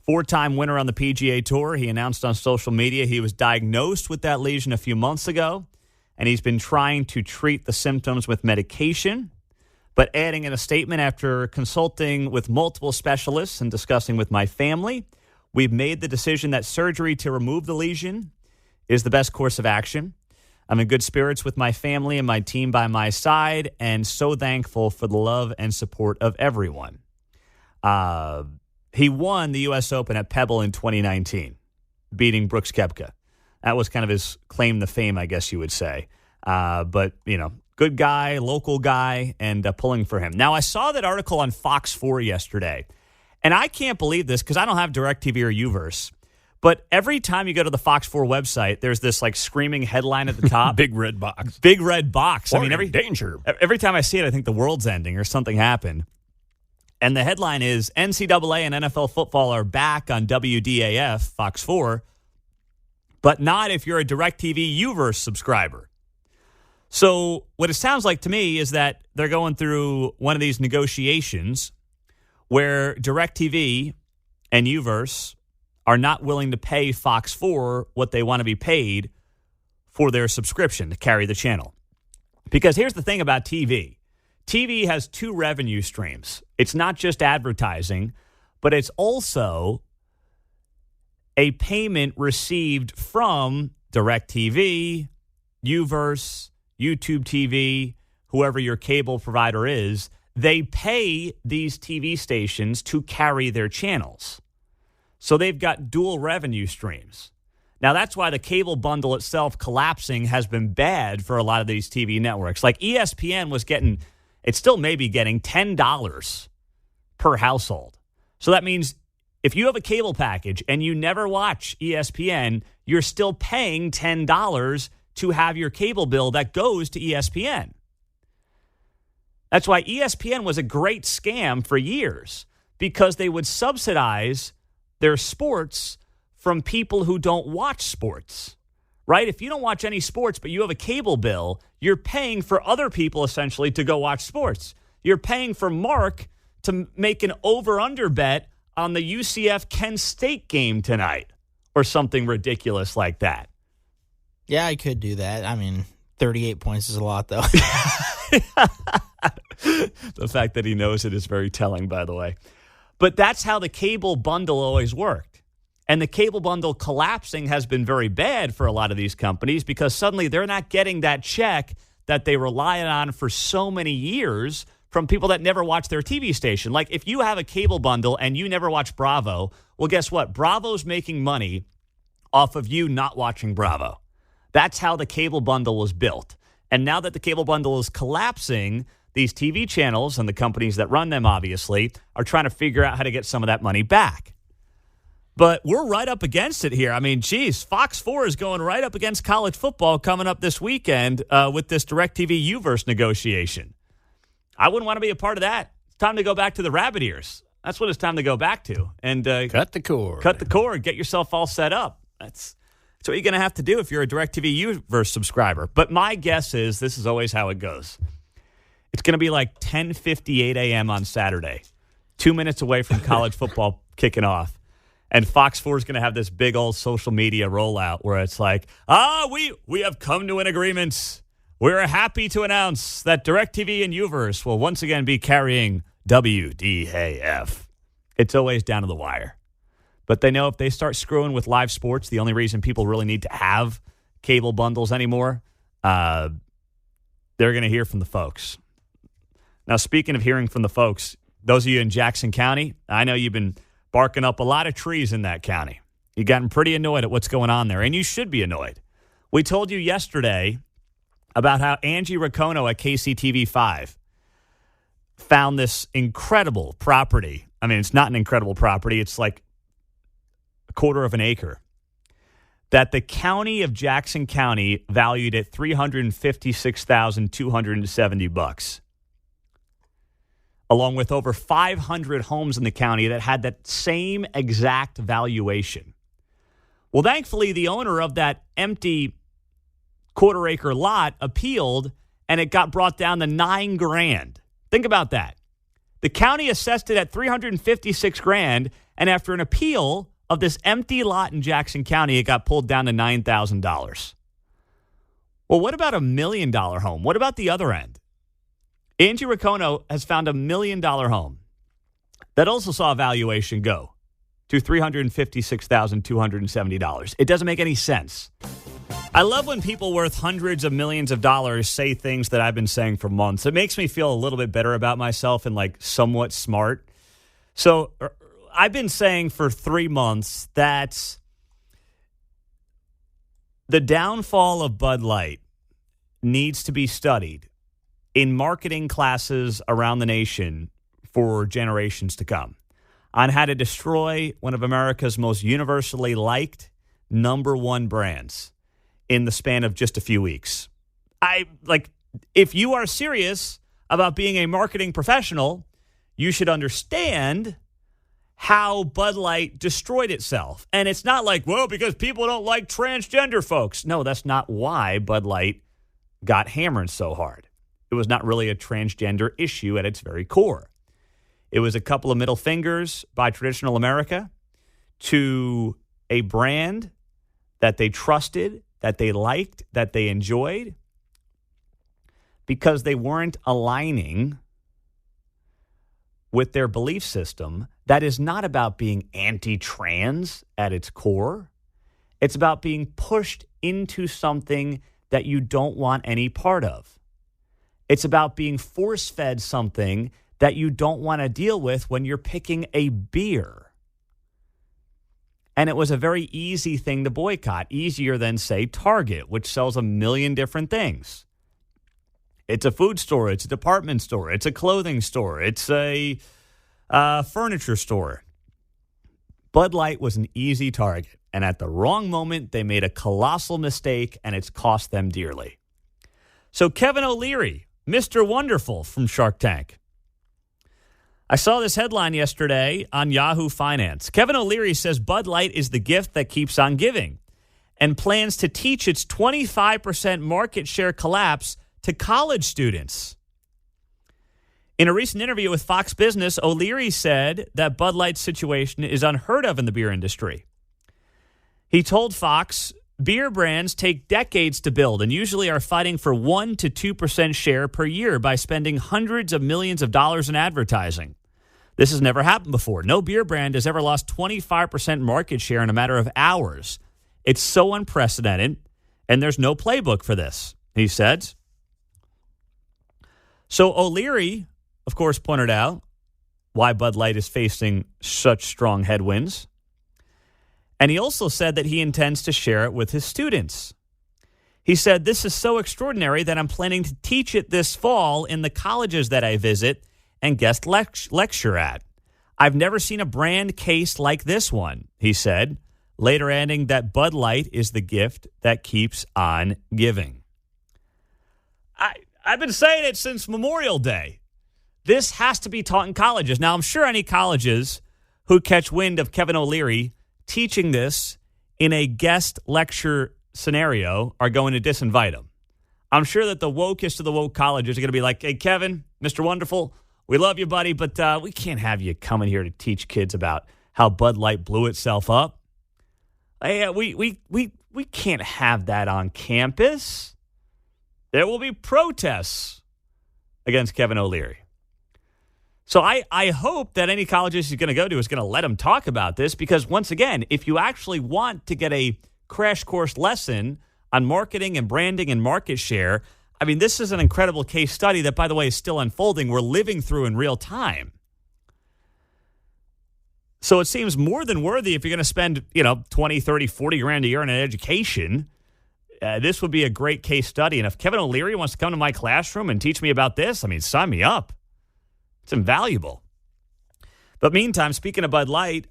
Four-time winner on the PGA Tour. He announced on social media he was diagnosed with that lesion a few months ago, and he's been trying to treat the symptoms with medication, but adding in a statement after consulting with multiple specialists and discussing with my family, we've made the decision that surgery to remove the lesion is the best course of action. I'm in good spirits with my family and my team by my side, and so thankful for the love and support of everyone. He won the U.S. Open at Pebble in 2019, beating Brooks Koepka. That was kind of his claim to fame, I guess you would say. But, good guy, local guy, and pulling for him. Now, I saw that article on Fox 4 yesterday, and I can't believe this because I don't have DirecTV or Uverse. But every time you go to the Fox 4 website, there's this screaming headline at the top. Big red box. Big red box. I mean, danger. Every time I see it, I think the world's ending or something happened. And the headline is NCAA and NFL football are back on WDAF, Fox 4, but not if you're a DirecTV Uverse subscriber. So what it sounds like to me is that they're going through one of these negotiations where DirecTV and Uverse are not willing to pay Fox 4 what they want to be paid for their subscription to carry the channel. Because here's the thing about TV. TV has two revenue streams. It's not just advertising, but it's also a payment received from DirecTV, Uverse, YouTube TV, whoever your cable provider is. They pay these TV stations to carry their channels. So they've got dual revenue streams. Now, that's why the cable bundle itself collapsing has been bad for a lot of these TV networks. Like ESPN was getting, it still may be getting $10 per household. So that means if you have a cable package and you never watch ESPN, you're still paying $10 to have your cable bill that goes to ESPN. That's why ESPN was a great scam for years, because they would subsidize their sports from people who don't watch sports, right? If you don't watch any sports, but you have a cable bill, you're paying for other people essentially to go watch sports. You're paying for Mark to make an over-under bet on the UCF Kent State game tonight or something ridiculous like that. Yeah, I could do that. I mean, 38 points is a lot, though. The fact that he knows it is very telling, by the way. But that's how the cable bundle always worked. And the cable bundle collapsing has been very bad for a lot of these companies because suddenly they're not getting that check that they relied on for so many years from people that never watch their TV station. Like if you have a cable bundle and you never watch Bravo, well, guess what? Bravo's making money off of you not watching Bravo. That's how the cable bundle was built. And now that the cable bundle is collapsing, these TV channels and the companies that run them, obviously, are trying to figure out how to get some of that money back. But we're right up against it here. I mean, geez, Fox 4 is going right up against college football coming up this weekend with this DirecTV U-verse negotiation. I wouldn't want to be a part of that. It's time to go back to the rabbit ears. That's what it's time to go back to. And cut the cord. Cut the cord. Get yourself all set up. That's what you're going to have to do if you're a DirecTV U-verse subscriber. But my guess is this is always how it goes. It's going to be like 10:58 a.m. on Saturday, 2 minutes away from college football kicking off. And Fox 4 is going to have this big old social media rollout where it's like, we have come to an agreement. We're happy to announce that DirecTV and U-verse will once again be carrying WDAF. It's always down to the wire. But they know if they start screwing with live sports, the only reason people really need to have cable bundles anymore, they're going to hear from the folks. Now, speaking of hearing from the folks, those of you in Jackson County, I know you've been barking up a lot of trees in that county. You've gotten pretty annoyed at what's going on there, and you should be annoyed. We told you yesterday about how Angie Riccono at KCTV5 found this incredible property. I mean, it's not an incredible property. It's like a quarter of an acre that the county of Jackson County valued at $356,270, along with over 500 homes in the county that had that same exact valuation. Well, thankfully, the owner of that empty quarter-acre lot appealed, and it got brought down to $9,000. Think about that. The county assessed it at $356,000, and after an appeal of this empty lot in Jackson County, it got pulled down to $9,000. Well, what about $1 million home? What about the other end? Angie Riccono has found $1 million home that also saw a valuation go to $356,270. It doesn't make any sense. I love when people worth hundreds of millions of dollars say things that I've been saying for months. It makes me feel a little bit better about myself and like somewhat smart. So I've been saying for 3 months that the downfall of Bud Light needs to be studied in marketing classes around the nation for generations to come on how to destroy one of America's most universally liked #1 brands in the span of just a few weeks. If you are serious about being a marketing professional, you should understand how Bud Light destroyed itself. And it's not like, well, because people don't like transgender folks. No, that's not why Bud Light got hammered so hard. It was not really a transgender issue at its very core. It was a couple of middle fingers by traditional America to a brand that they trusted, that they liked, that they enjoyed, because they weren't aligning with their belief system that is not about being anti-trans at its core. It's about being pushed into something that you don't want any part of. It's about being force-fed something that you don't want to deal with when you're picking a beer. And it was a very easy thing to boycott, easier than, say, Target, which sells 1 million different things. It's a food store. It's a department store. It's a clothing store. It's a furniture store. Bud Light was an easy target. And at the wrong moment, they made a colossal mistake, and it's cost them dearly. So Kevin O'Leary, Mr. Wonderful from Shark Tank. I saw this headline yesterday on Yahoo Finance. Kevin O'Leary says Bud Light is the gift that keeps on giving and plans to teach its 25% market share collapse to college students. In a recent interview with Fox Business, O'Leary said that Bud Light's situation is unheard of in the beer industry. He told Fox, beer brands take decades to build and usually are fighting for 1% to 2% share per year by spending hundreds of millions of dollars in advertising. This has never happened before. No beer brand has ever lost 25% market share in a matter of hours. It's so unprecedented, and there's no playbook for this, he said. So O'Leary, of course, pointed out why Bud Light is facing such strong headwinds. And he also said that he intends to share it with his students. He said, "This is so extraordinary that I'm planning to teach it this fall in the colleges that I visit and guest lecture at. I've never seen a brand case like this one," he said, later adding that Bud Light is the gift that keeps on giving. I've been saying it since Memorial Day. This has to be taught in colleges. Now, I'm sure any colleges who catch wind of Kevin O'Leary teaching this in a guest lecture scenario are going to disinvite him. I'm sure that the wokest of the woke colleges are going to be like, "Hey, Kevin, Mr. Wonderful, we love you, buddy, but we can't have you coming here to teach kids about how Bud Light blew itself up. Hey, we can't have that on campus. There will be protests against Kevin O'Leary." So I hope that any colleges he's going to go to is going to let him talk about this, because once again, if you actually want to get a crash course lesson on marketing and branding and market share, I mean, this is an incredible case study that, by the way, is still unfolding. We're living through in real time. So it seems more than worthy if you're going to spend, 20, 30, 40 grand a year on an education. This would be a great case study. And if Kevin O'Leary wants to come to my classroom and teach me about this, I mean, sign me up. It's invaluable. But meantime, speaking of Bud Light,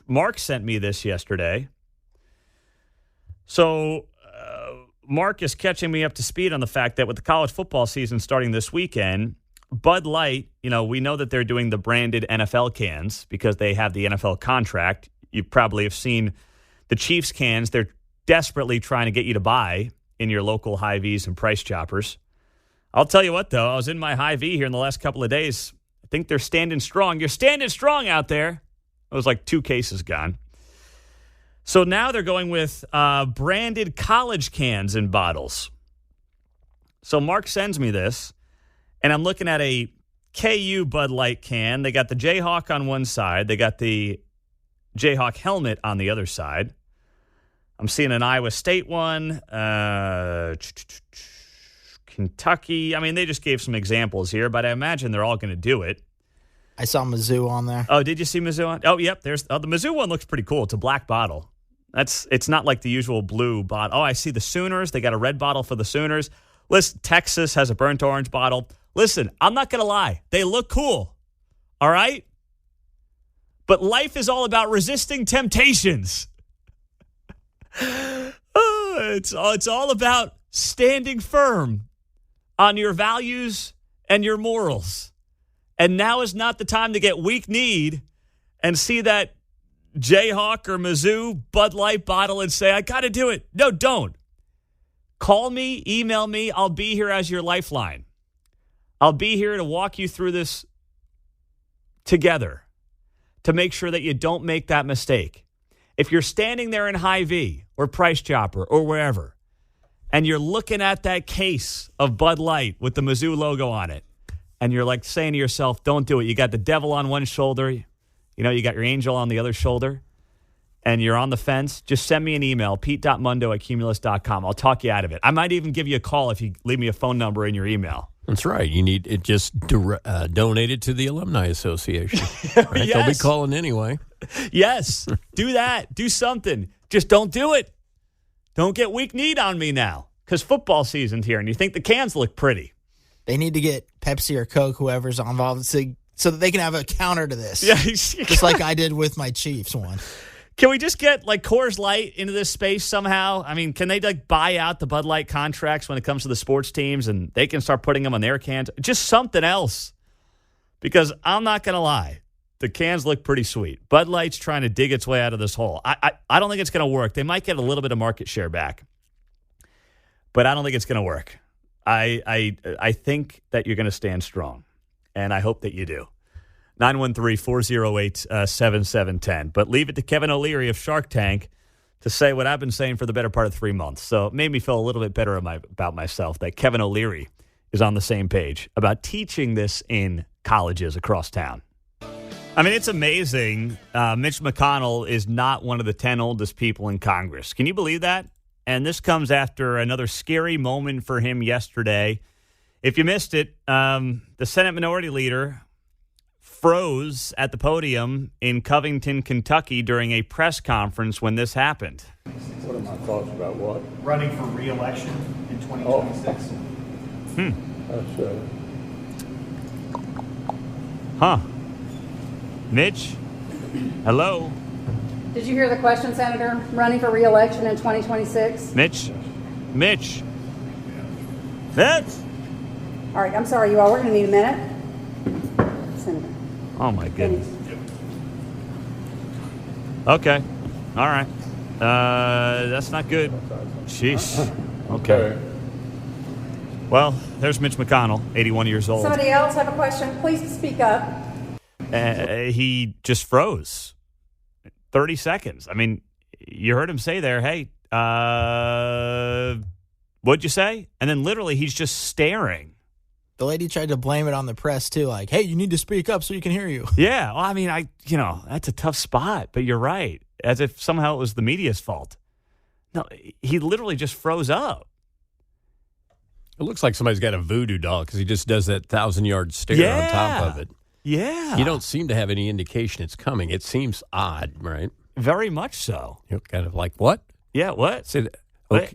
Mark sent me this yesterday. So Mark is catching me up to speed on the fact that with the college football season starting this weekend, Bud Light, we know that they're doing the branded NFL cans because they have the NFL contract. You probably have seen the Chiefs cans. They're desperately trying to get you to buy in your local Hy-Vees and Price Choppers. I'll tell you what, though, I was in my Hy-Vee here in the last couple of days. I think they're standing strong. You're standing strong out there. It was like 2 cases gone. So now they're going with branded college cans and bottles. So Mark sends me this, and I'm looking at a KU Bud Light can. They got the Jayhawk on one side. They got the Jayhawk helmet on the other side. I'm seeing an Iowa State one, Kentucky. I mean, they just gave some examples here, but I imagine they're all going to do it. I saw Mizzou on there. Oh, did you see Mizzou on? Oh, yep. There's the Mizzou one looks pretty cool. It's a black bottle. It's not like the usual blue bottle. Oh, I see the Sooners. They got a red bottle for the Sooners. Listen, Texas has a burnt orange bottle. Listen, I'm not going to lie. They look cool. All right? But life is all about resisting temptations. It's all about standing firm on your values and your morals. And now is not the time to get weak-kneed and see that Jayhawk or Mizzou Bud Light bottle and say, "I got to do it." No, don't. Call me, email me. I'll be here as your lifeline. I'll be here to walk you through this together to make sure that you don't make that mistake. If you're standing there in Hy-Vee or Price Chopper or wherever, and you're looking at that case of Bud Light with the Mizzou logo on it, and you're like saying to yourself, "Don't do it." You got the devil on one shoulder, you got your angel on the other shoulder, and you're on the fence, just send me an email, pete.mundo@cumulus.com. I'll talk you out of it. I might even give you a call if you leave me a phone number in your email. That's right. You need it just donated to the Alumni Association. Right? Yes. They'll be calling anyway. Yes. Do that. Do something. Just don't do it. Don't get weak-kneed on me now, because football season's here, and you think the cans look pretty. They need to get Pepsi or Coke, whoever's involved, so that they can have a counter to this. Yeah, just like I did with my Chiefs one. Can we just get like Coors Light into this space somehow? I mean, can they buy out the Bud Light contracts when it comes to the sports teams, and they can start putting them on their cans? Just something else. Because I'm not going to lie, the cans look pretty sweet. Bud Light's trying to dig its way out of this hole. I don't think it's going to work. They might get a little bit of market share back, but I don't think it's going to work. I think that you're going to stand strong, and I hope that you do. 913-408-7710. But leave it to Kevin O'Leary of Shark Tank to say what I've been saying for the better part of 3 months. So it made me feel a little bit better about myself that Kevin O'Leary is on the same page about teaching this in colleges across town. I mean, it's amazing. Mitch McConnell is not one of the 10 oldest people in Congress. Can you believe that? And this comes after another scary moment for him yesterday. If you missed it, the Senate Minority Leader froze at the podium in Covington, Kentucky during a press conference when this happened. What are my thoughts about what? Running for re-election in 2026. That's Mitch? Hello? Did you hear the question, Senator? Running for re-election in 2026? Mitch? Mitch? All right, I'm sorry, you all. We're going to need a minute. Senator. Oh, my goodness. Okay. All right. That's not good. Jeez. Okay. Well, there's Mitch McConnell, 81 years old. Somebody else have a question? Please speak up. He just froze. 30 seconds. I mean, you heard him say there, hey, what'd you say? And then literally he's just staring. The lady tried to blame it on the press, too. Like, hey, you need to speak up so you can hear you. Yeah. Well, I mean, that's a tough spot, but you're right. As if somehow it was the media's fault. No, he literally just froze up. It looks like somebody's got a voodoo doll because he just does that 1,000-yard stare on top of it. Yeah. You don't seem to have any indication it's coming. It seems odd, right? Very much so. You're kind of like, what? Yeah, what? Say that, okay.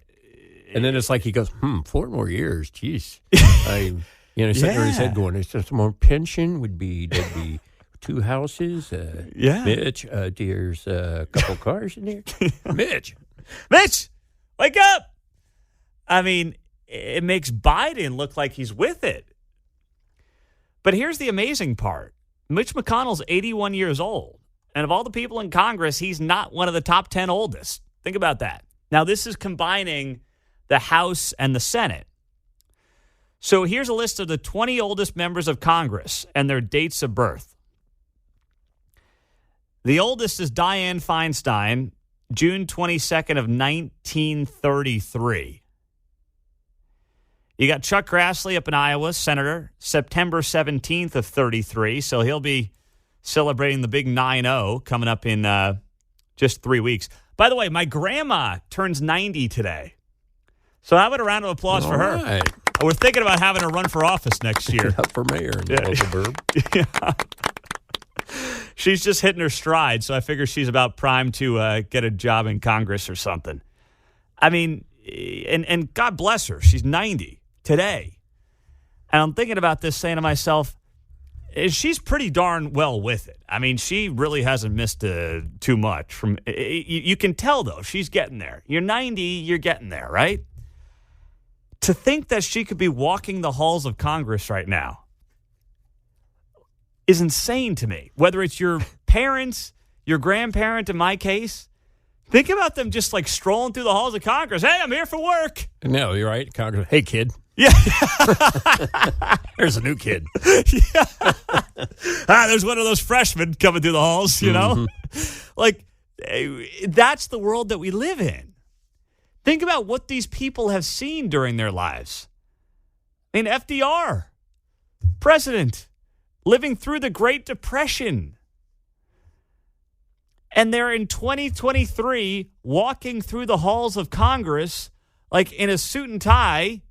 And then it's like he goes, 4 more years. Jeez. He's sitting there in his head going, it's just more pension there'd be 2 houses. Mitch, there's a couple cars in there. Mitch, wake up. I mean, it makes Biden look like he's with it. But here's the amazing part. Mitch McConnell's 81 years old. And of all the people in Congress, he's not one of the top 10 oldest. Think about that. Now, this is combining the House and the Senate. So here's a list of the 20 oldest members of Congress and their dates of birth. The oldest is Dianne Feinstein, June 22nd of 1933. You got Chuck Grassley up in Iowa, Senator, September 17th of 33. So he'll be celebrating the big 9-0 coming up in just 3 weeks. By the way, my grandma turns 90 today. So how about a round of applause for her? Right. We're thinking about having her run for office next year. Up for mayor in the local burb. Yeah. She's just hitting her stride, so I figure she's about primed to get a job in Congress or something. I mean, and God bless her. She's 90 today. And I'm thinking about this, saying to myself, she's pretty darn well with it. I mean, she really hasn't missed too much. You can tell, though, she's getting there. You're 90, you're getting there, right? To think that she could be walking the halls of Congress right now is insane to me. Whether it's your parents, your grandparent, in my case, think about them just like strolling through the halls of Congress. Hey, I'm here for work. No, you're right. Congress. Hey, kid. Yeah. There's a new kid. Yeah. There's one of those freshmen coming through the halls, you know? Like, that's the world that we live in. Think about what these people have seen during their lives. I mean, FDR, president, living through the Great Depression. And they're in 2023 walking through the halls of Congress like in a suit and tie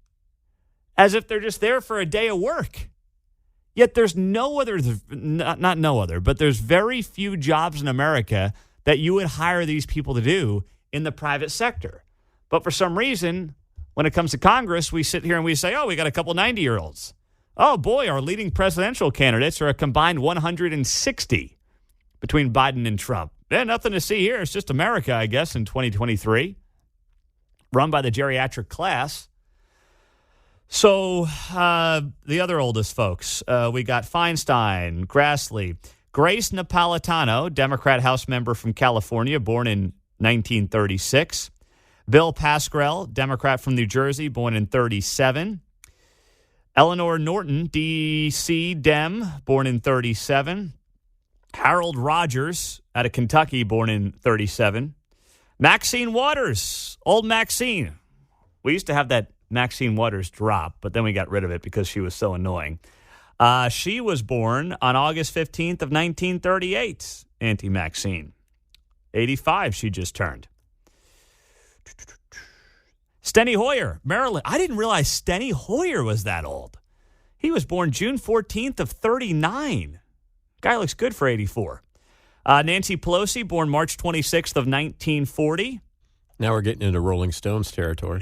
as if they're just there for a day of work. Yet there's no other, not no other, but there's very few jobs in America that you would hire these people to do in the private sector. But for some reason, when it comes to Congress, we sit here and we say, oh, we got a couple 90-year-olds. Oh, boy, our leading presidential candidates are a combined 160 between Biden and Trump. Yeah, nothing to see here. It's just America, I guess, in 2023, run by the geriatric class. So the other oldest folks, we got Feinstein, Grassley, Grace Napolitano, Democrat House member from California, born in 1936. Bill Pascrell, Democrat from New Jersey, born in 37. Eleanor Norton, D.C. Dem, born in 37. Harold Rogers, out of Kentucky, born in 37. Maxine Waters, old Maxine. We used to have that Maxine Waters drop, but then we got rid of it because she was so annoying. She was born on August 15th of 1938, Auntie Maxine. 85 she just turned. Steny Hoyer, Maryland. I didn't realize Steny Hoyer was that old. He was born June 14th of 39. Guy looks good for 84. Nancy Pelosi, born March 26th of 1940. Now we're getting into Rolling Stones territory.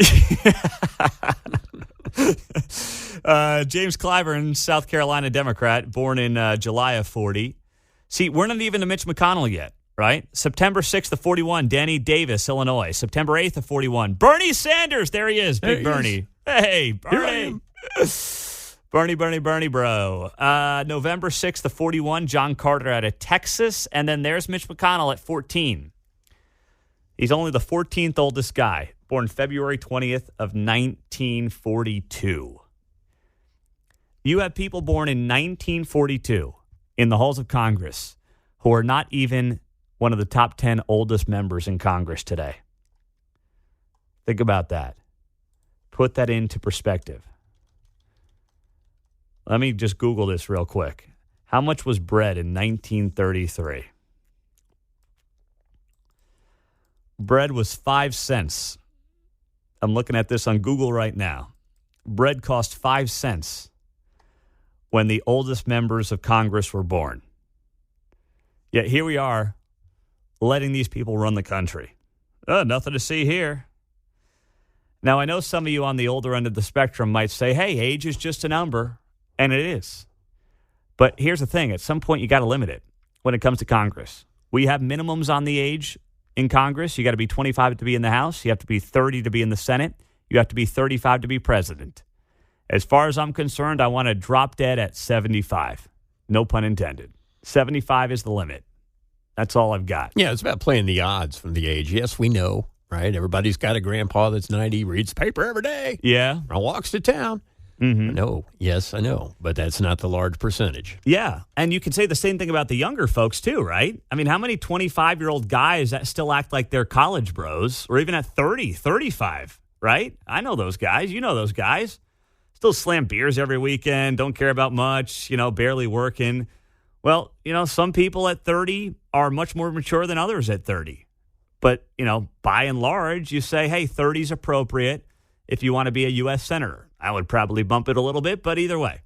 James Clyburn, South Carolina Democrat, born in July of 40. See, we're not even to Mitch McConnell yet, right? September 6th of 41, Danny Davis, Illinois. September 8th of 41, Bernie Sanders. There he is, Big Bernie. Hey, Bernie. Bernie, bro. November 6th of 41, John Carter out of Texas. And then there's Mitch McConnell at 14. He's only the 14th oldest guy, born February 20th of 1942. You have people born in 1942 in the halls of Congress who are not even one of the top 10 oldest members in Congress today. Think about that. Put that into perspective. Let me just Google this real quick. How much was bread in 1933? Bread was 5 cents. I'm looking at this on Google right now. Bread cost 5 cents when the oldest members of Congress were born. Yet here we are, letting these people run the country. Nothing to see here. Now, I know some of you on the older end of the spectrum might say, hey, age is just a number, and it is. But here's the thing. At some point, you got to limit it when it comes to Congress. We have minimums on the age in Congress. You got to be 25 to be in the House. You have to be 30 to be in the Senate. You have to be 35 to be president. As far as I'm concerned, I want to drop dead at 75. No pun intended. 75 is the limit. That's all I've got. Yeah, it's about playing the odds from the age. Yes, we know, right? Everybody's got a grandpa that's 90, reads the paper every day. Yeah. Walks to town. Mm-hmm. No, yes, I know, but that's not the large percentage. Yeah, and you can say the same thing about the younger folks too, right? I mean, how many 25-year-old guys that still act like they're college bros, or even at 30, 35, right? I know those guys. You know those guys. Still slam beers every weekend, don't care about much, barely working. Well, some people at 30 are much more mature than others at 30. But, by and large, you say, hey, 30 is appropriate if you want to be a U.S. Senator. I would probably bump it a little bit, but either way.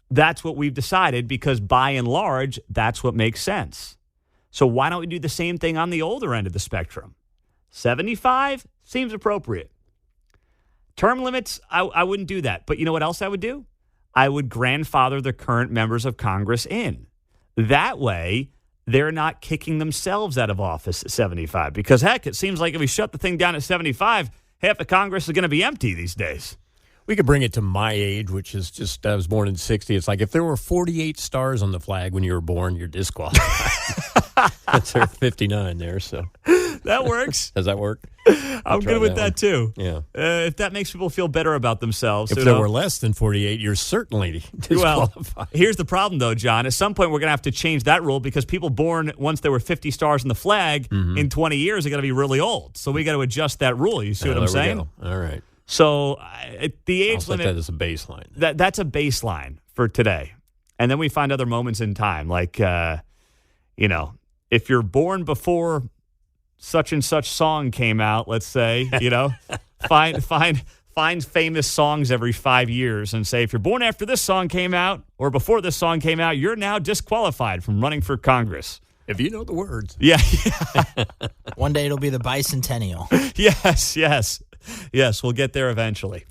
That's what we've decided because by and large, that's what makes sense. So why don't we do the same thing on the older end of the spectrum? 75 seems appropriate. Term limits, I wouldn't do that. But you know what else I would do? I would grandfather the current members of Congress in. That way, they're not kicking themselves out of office at 75. Because, heck, it seems like if we shut the thing down at 75, half the Congress is going to be empty these days. We could bring it to my age, which is just, I was born in 60. It's like if there were 48 stars on the flag when you were born, you're disqualified. That's 59 there, so. That works. Does that work? I'm good with that too. Yeah. If that makes people feel better about themselves. If there were less than 48, you're certainly disqualified. Well, here's the problem, though, John. At some point, we're going to have to change that rule because people born once there were 50 stars on the flag in 20 years are going to be really old. So we got to adjust that rule. You see what I'm saying? All right. So the age limit. That is a baseline. That's a baseline for today. And then we find other moments in time, like, if you're born before such and such song came out, let's say, find famous songs every 5 years and say, if you're born after this song came out or before this song came out, you're now disqualified from running for Congress. If you know the words. Yeah. One day it'll be the bicentennial. Yes, we'll get there eventually.